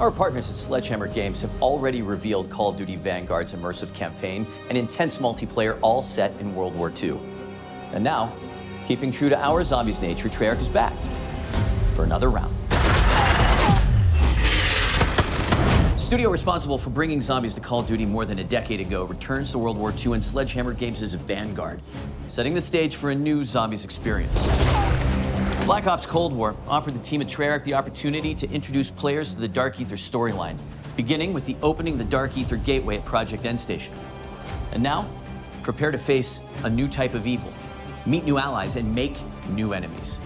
Our partners at Sledgehammer Games have already revealed Call of Duty Vanguard's immersive campaign and intense multiplayer, all set in World War II. And now, keeping true to our zombies nature, Treyarch is back for another round. The studio responsible for bringing zombies to Call of Duty more than a decade ago returns to World War II in Sledgehammer Games' Vanguard, setting the stage for a new zombies experience. Black Ops Cold War offered the team at Treyarch the opportunity to introduce players to the Dark Aether storyline, beginning with the opening of the Dark Aether gateway at Project Endstation. And now, prepare to face a new type of evil, meet new allies, and make new enemies.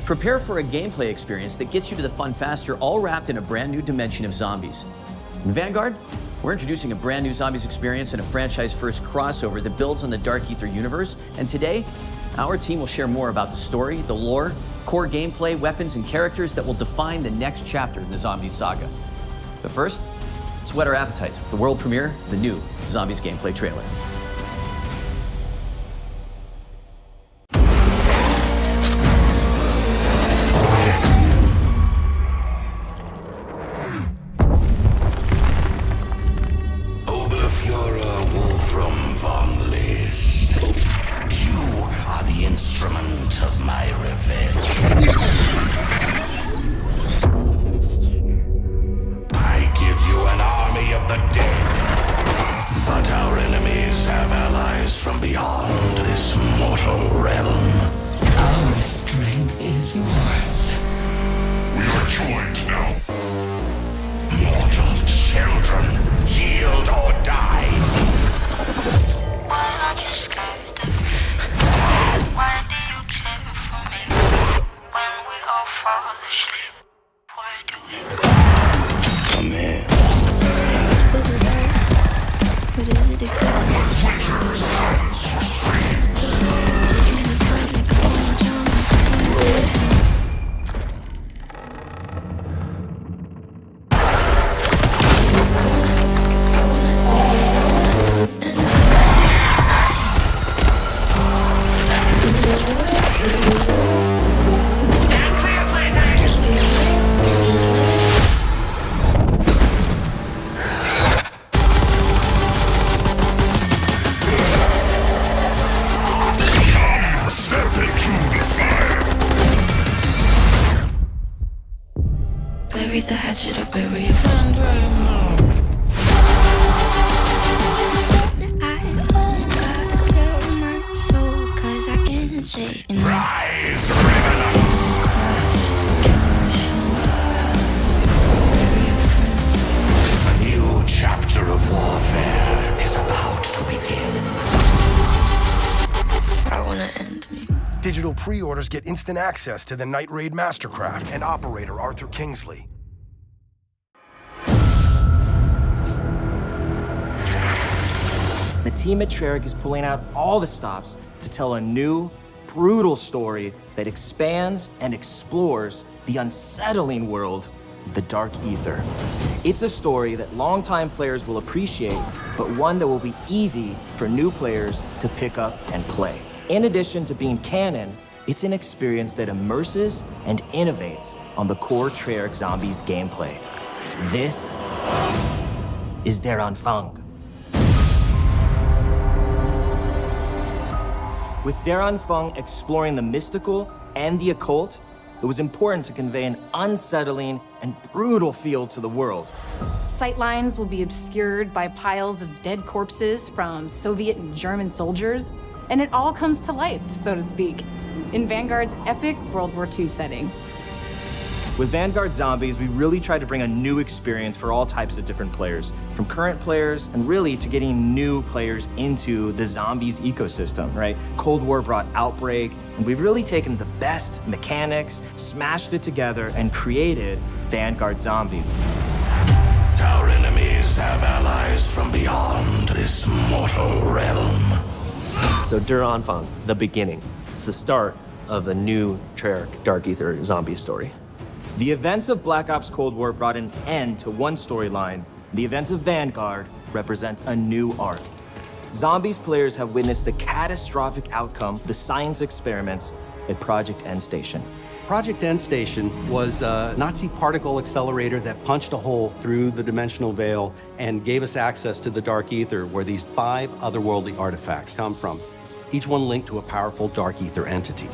Prepare for a gameplay experience that gets you to the fun faster, all wrapped in a brand new dimension of zombies. In Vanguard, we're introducing a brand new zombies experience and a franchise-first crossover that builds on the Dark Aether universe. And today, our team will share more about the story, the lore, core gameplay, weapons, and characters that will define the next chapter in the Zombies saga. But first, let's whet our appetites with the world premiere of the new Zombies gameplay trailer. Instrument of my revenge. I give you an army of the dead, but our enemies have allies from beyond this mortal realm. Our strength is yours. We are joined now. Mortal children, yield or die. Why aren't you scared of me? Why do you care for me? When we all fall asleep, why do we? Come in. What is it exactly? Silence your screams. Stand clear, plaything! Step into the fire. Bury the hatchet or bury your friend right now. Gotta sell my soul, 'cause I can't say no. Rise, revenants. A new chapter of warfare is about to begin. I wanna end me. Digital pre-orders get instant access to the Night Raid Mastercraft and operator Arthur Kingsley. The team at Treyarch is pulling out all the stops to tell a new, brutal story that expands and explores the unsettling world of the Dark Aether. It's a story that longtime players will appreciate, but one that will be easy for new players to pick up and play. In addition to being canon, it's an experience that immerses and innovates on the core Treyarch Zombies gameplay. This is Der Anfang. With Der Anfang exploring the mystical and the occult, it was important to convey an unsettling and brutal feel to the world. Sightlines will be obscured by piles of dead corpses from Soviet and German soldiers, and it all comes to life, so to speak, in Vanguard's epic World War II setting. With Vanguard Zombies, we really tried to bring a new experience for all types of different players, from current players and really to getting new players into the Zombies ecosystem, right? Cold War brought Outbreak, and we've really taken the best mechanics, smashed it together, and created Vanguard Zombies. Our enemies have allies from beyond this mortal realm. So Der Anfang, the beginning. It's the start of a new Treyarch Dark Aether zombie story. The events of Black Ops Cold War brought an end to one storyline. The events of Vanguard represent a new arc. Zombies players have witnessed the catastrophic outcome of the science experiments at Project Endstation. Project End Station was a Nazi particle accelerator that punched a hole through the dimensional veil and gave us access to the Dark Aether, where these 5 otherworldly artifacts come from, each one linked to a powerful Dark Aether entity.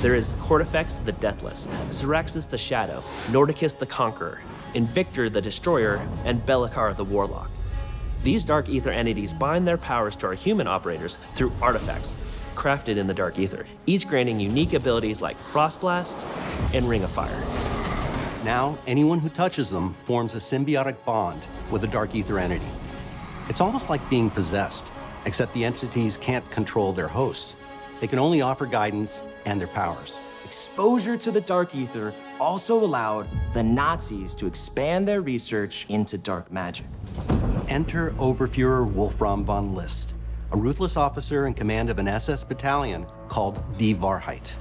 There is Cortifex the Deathless, Syraxis the Shadow, Nordicus the Conqueror, Invictor the Destroyer, and Belikar the Warlock. These Dark Aether entities bind their powers to our human operators through artifacts crafted in the Dark Aether, each granting unique abilities like Frostblast and Ring of Fire. Now, anyone who touches them forms a symbiotic bond with a Dark Aether entity. It's almost like being possessed, except the entities can't control their hosts. They can only offer guidance and their powers. Exposure to the Dark Aether also allowed the Nazis to expand their research into dark magic. Enter Oberfuhrer Wolfram von List, a ruthless officer in command of an SS battalion called Die Wahrheit.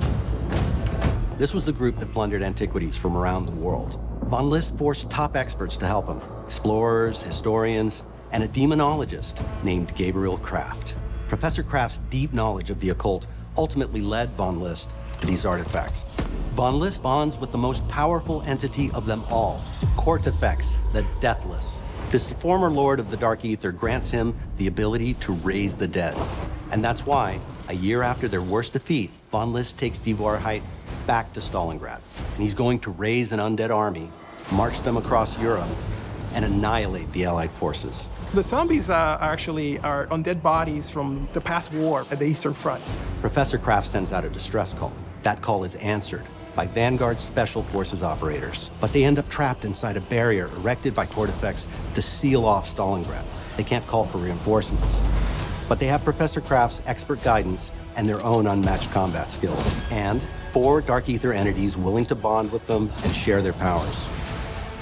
This was the group that plundered antiquities from around the world. Von List forced top experts to help him, explorers, historians, and a demonologist named Gabriel Kraft. Professor Kraft's deep knowledge of the occult ultimately led von List to these artifacts. Von List bonds with the most powerful entity of them all, Cortifex, the Deathless. This former lord of the Dark Aether grants him the ability to raise the dead. And that's why, a year after their worst defeat, von List takes Die Wahrheit back to Stalingrad. And he's going to raise an undead army, march them across Europe, and annihilate the Allied forces. The zombies are undead bodies from the past war at the Eastern Front. Professor Kraft sends out a distress call. That call is answered by Vanguard Special Forces operators, but they end up trapped inside a barrier erected by Cortifex to seal off Stalingrad. They can't call for reinforcements, but they have Professor Kraft's expert guidance and their own unmatched combat skills, and 4 Dark Aether entities willing to bond with them and share their powers.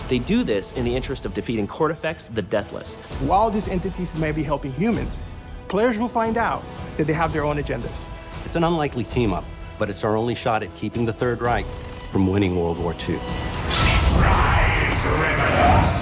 They do this in the interest of defeating Cortifex the Deathless. While these entities may be helping humans, players will find out that they have their own agendas. It's an unlikely team-up, but it's our only shot at keeping the Third Reich from winning World War II. Rise, rebels!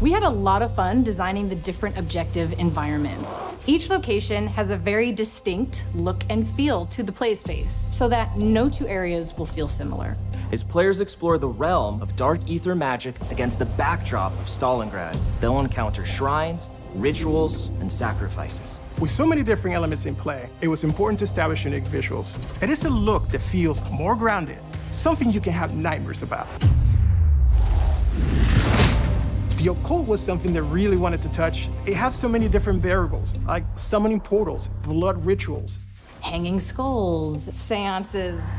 We had a lot of fun designing the different objective environments. Each location has a very distinct look and feel to the play space, so that no 2 areas will feel similar. As players explore the realm of Dark Aether magic against the backdrop of Stalingrad, they'll encounter shrines, rituals, and sacrifices. With so many different elements in play, it was important to establish unique visuals. It is a look that feels more grounded, something you can have nightmares about. The occult was something that really wanted to touch. It has so many different variables, like summoning portals, blood rituals, Hanging skulls, seances.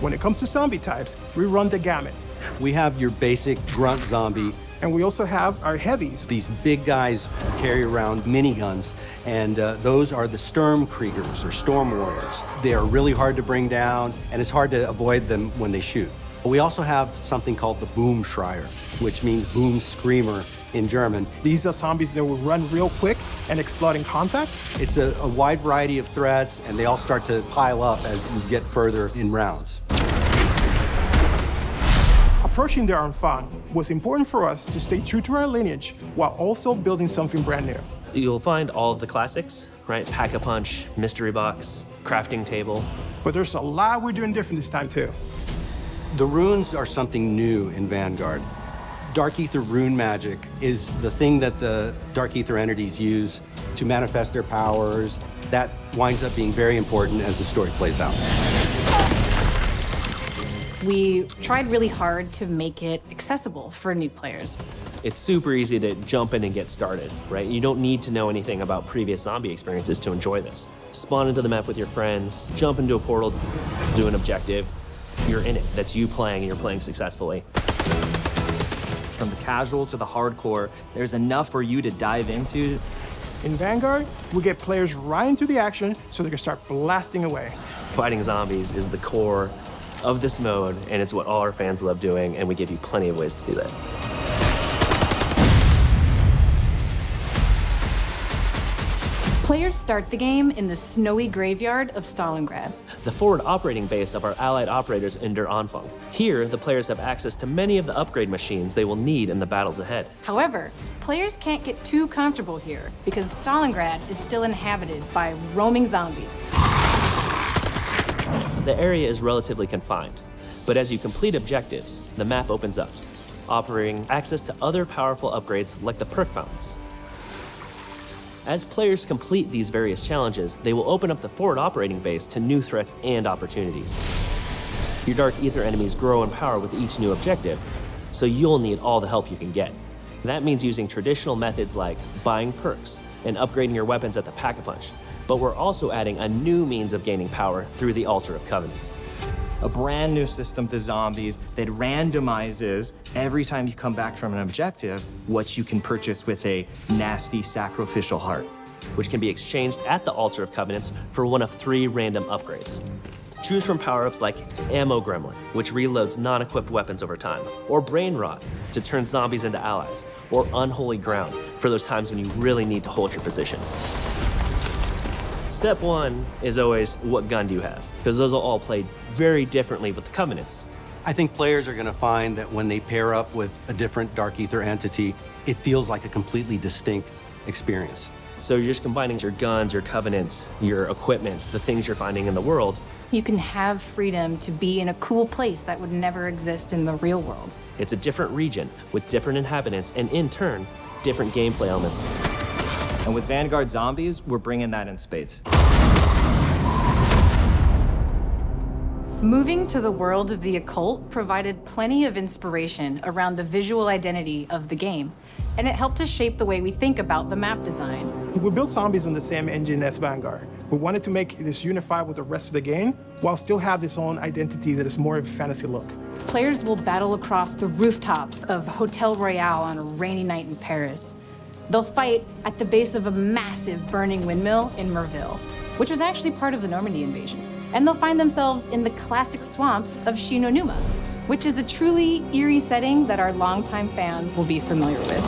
When it comes to zombie types, we run the gamut. We have your basic grunt zombie. And we also have our heavies. These big guys carry around miniguns, and those are the Sturmkriegers, or Storm Warriors. They are really hard to bring down, and it's hard to avoid them when they shoot. But we also have something called the Boom Schreier, which means boom screamer in German. These are zombies that will run real quick and explode in contact. It's a wide variety of threats, and they all start to pile up as you get further in rounds. Approaching their own fun was important for us to stay true to our lineage while also building something brand new. You'll find all of the classics, right? Pack-a-Punch, Mystery Box, Crafting Table. But there's a lot we're doing different this time too. The runes are something new in Vanguard. Dark Aether rune magic is the thing that the Dark Aether entities use to manifest their powers. That winds up being very important as the story plays out. We tried really hard to make it accessible for new players. It's super easy to jump in and get started, right? You don't need to know anything about previous zombie experiences to enjoy this. Spawn into the map with your friends, jump into a portal, do an objective. You're in it. That's you playing, and you're playing successfully. From the casual to the hardcore, there's enough for you to dive into. In Vanguard, we get players right into the action so they can start blasting away. Fighting zombies is the core of this mode, and it's what all our fans love doing, and we give you plenty of ways to do that. Players start the game in the snowy graveyard of Stalingrad. the forward operating base of our allied operators in Der Anfang. Here, the players have access to many of the upgrade machines they will need in the battles ahead. However, players can't get too comfortable here because Stalingrad is still inhabited by roaming zombies. The area is relatively confined, but as you complete objectives, the map opens up, offering access to other powerful upgrades like the perk fountains. As players complete these various challenges, they will open up the forward operating base to new threats and opportunities. Your Dark Aether enemies grow in power with each new objective, so you'll need all the help you can get. That means using traditional methods like buying perks and upgrading your weapons at the Pack-a-Punch, but we're also adding a new means of gaining power through the Altar of Covenants. A brand new system to zombies that randomizes every time you come back from an objective what you can purchase with a nasty sacrificial heart. Which can be exchanged at the Altar of Covenants for one of 3 random upgrades. Choose from power-ups like Ammo Gremlin, which reloads non-equipped weapons over time, or Brain Rot to turn zombies into allies, or Unholy Ground for those times when you really need to hold your position. Step 1 is always, what gun do you have? Because those will all play very differently with the Covenants. I think players are going to find that when they pair up with a different Dark Aether entity, it feels like a completely distinct experience. So you're just combining your guns, your Covenants, your equipment, the things you're finding in the world. You can have freedom to be in a cool place that would never exist in the real world. It's a different region with different inhabitants and, in turn, different gameplay elements. And with Vanguard Zombies, we're bringing that in spades. Moving to the world of the occult provided plenty of inspiration around the visual identity of the game, and it helped us shape the way we think about the map design. We built zombies on the same engine as Vanguard. We wanted to make this unified with the rest of the game, while still have its own identity that is more of a fantasy look. Players will battle across the rooftops of Hotel Royale on a rainy night in Paris. They'll fight at the base of a massive burning windmill in Merville, which was actually part of the Normandy invasion. And they'll find themselves in the classic swamps of Shinonuma, which is a truly eerie setting that our longtime fans will be familiar with.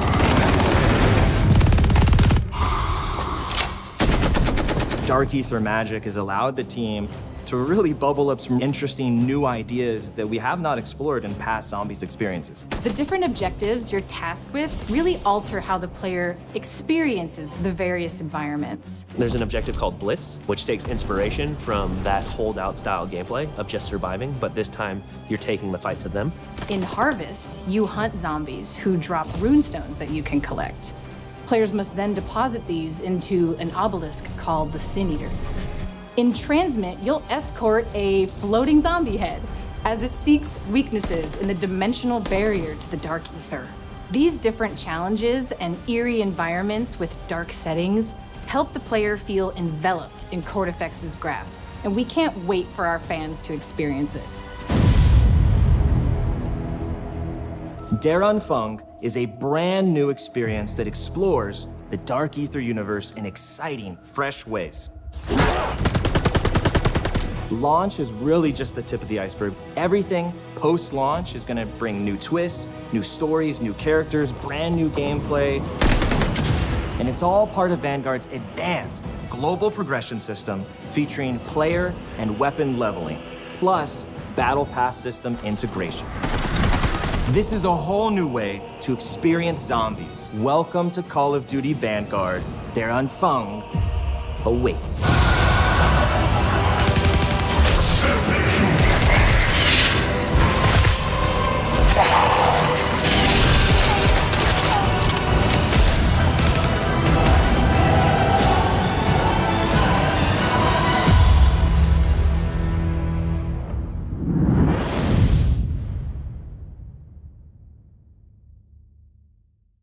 Dark Aether magic has allowed the team to really bubble up some interesting new ideas that we have not explored in past Zombies experiences. The different objectives you're tasked with really alter how the player experiences the various environments. There's an objective called Blitz, which takes inspiration from that holdout style gameplay of just surviving, but this time you're taking the fight to them. In Harvest, you hunt zombies who drop runestones that you can collect. Players must then deposit these into an obelisk called the Sin Eater. In Transmit, you'll escort a floating zombie head as it seeks weaknesses in the dimensional barrier to the Dark Aether. These different challenges and eerie environments with dark settings help the player feel enveloped in Cortifex's grasp, and we can't wait for our fans to experience it. Der Anfang is a brand new experience that explores the Dark Aether universe in exciting, fresh ways. Launch is really just the tip of the iceberg. Everything post-launch is gonna bring new twists, new stories, new characters, brand new gameplay. And it's all part of Vanguard's advanced global progression system featuring player and weapon leveling, plus Battle Pass system integration. This is a whole new way to experience zombies. Welcome to Call of Duty Vanguard. Der Anfang awaits.